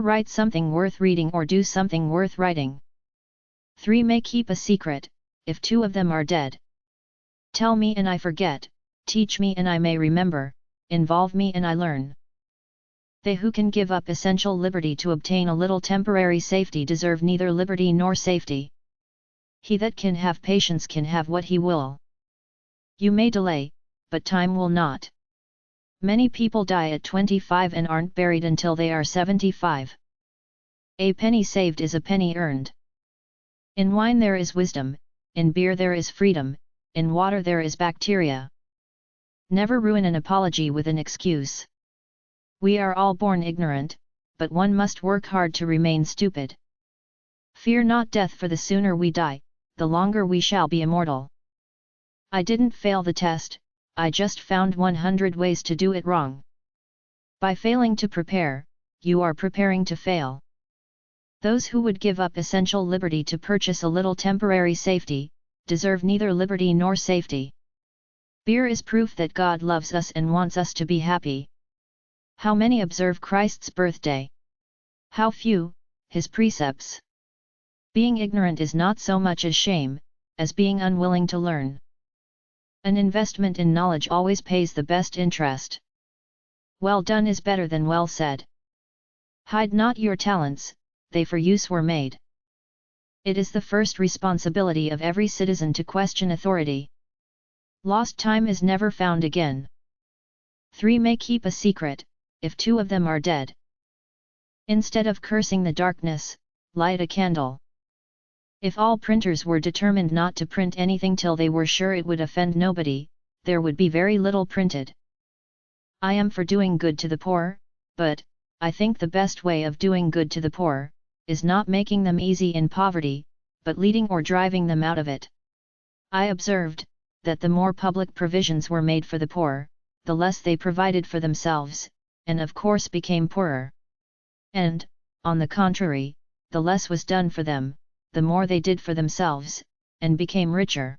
write something worth reading or do something worth writing. 3 may keep a secret, if 2 of them are dead. Tell me and I forget, teach me and I may remember, involve me and I learn. They who can give up essential liberty to obtain a little temporary safety deserve neither liberty nor safety. He that can have patience can have what he will. You may delay, but time will not. Many people die at 25 and aren't buried until they are 75. A penny saved is a penny earned. In wine there is wisdom, in beer there is freedom, in water there is bacteria. Never ruin an apology with an excuse. We are all born ignorant, but one must work hard to remain stupid. Fear not death, for the sooner we die, the longer we shall be immortal. I didn't fail the test, I just found 100 ways to do it wrong. By failing to prepare, you are preparing to fail. Those who would give up essential liberty to purchase a little temporary safety, deserve neither liberty nor safety. Beer is proof that God loves us and wants us to be happy. How many observe Christ's birthday? How few, his precepts? Being ignorant is not so much as shame, as being unwilling to learn. An investment in knowledge always pays the best interest. Well done is better than well said. Hide not your talents, they for use were made. It is the first responsibility of every citizen to question authority. Lost time is never found again. 3 may keep a secret, if 2 of them are dead. Instead of cursing the darkness, light a candle. If all printers were determined not to print anything till they were sure it would offend nobody, there would be very little printed. I am for doing good to the poor, but, I think the best way of doing good to the poor, is not making them easy in poverty, but leading or driving them out of it. I observed, that the more public provisions were made for the poor, the less they provided for themselves, and of course became poorer. And, on the contrary, the less was done for them, the more they did for themselves, and became richer.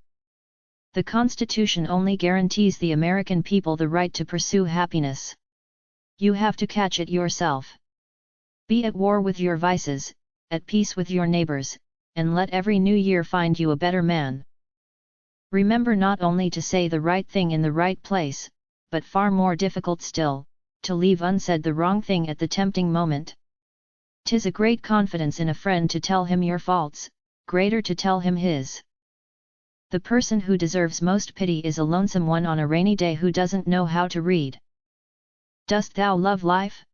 The Constitution only guarantees the American people the right to pursue happiness. You have to catch it yourself. Be at war with your vices, at peace with your neighbors, and let every new year find you a better man. Remember not only to say the right thing in the right place, but far more difficult still, to leave unsaid the wrong thing at the tempting moment. 'Tis a great confidence in a friend to tell him your faults, greater to tell him his. The person who deserves most pity is a lonesome one on a rainy day who doesn't know how to read. Dost thou love life?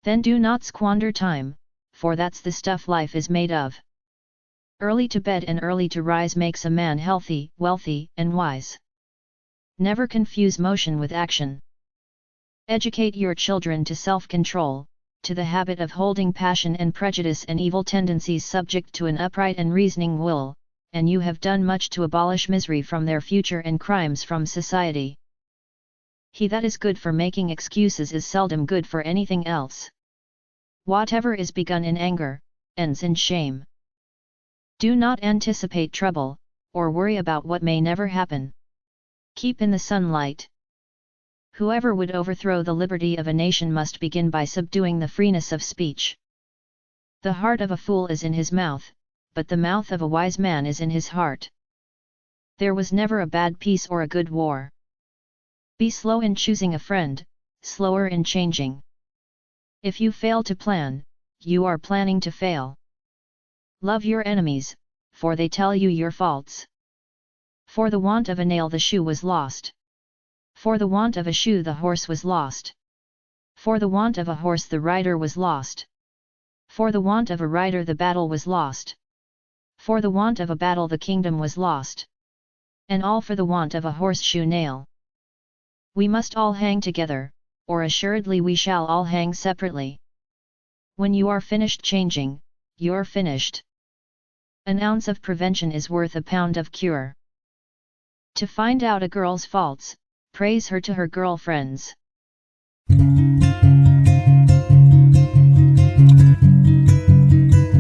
Then do not squander time, for that's the stuff life is made of. Early to bed and early to rise makes a man healthy, wealthy, and wise. Never confuse motion with action. Educate your children to self-control, to the habit of holding passion and prejudice and evil tendencies subject to an upright and reasoning will, and you have done much to abolish misery from their future and crimes from society. He that is good for making excuses is seldom good for anything else. Whatever is begun in anger, ends in shame. Do not anticipate trouble, or worry about what may never happen. Keep in the sunlight. Whoever would overthrow the liberty of a nation must begin by subduing the freeness of speech. The heart of a fool is in his mouth, but the mouth of a wise man is in his heart. There was never a bad peace or a good war. Be slow in choosing a friend, slower in changing. If you fail to plan, you are planning to fail. Love your enemies, for they tell you your faults. For the want of a nail the shoe was lost. For the want of a shoe the horse was lost. For the want of a horse the rider was lost. For the want of a rider the battle was lost. For the want of a battle the kingdom was lost. And all for the want of a horseshoe nail. We must all hang together, or assuredly we shall all hang separately. When you are finished changing, you're finished. An ounce of prevention is worth a pound of cure. To find out a girl's faults, praise her to her girlfriends.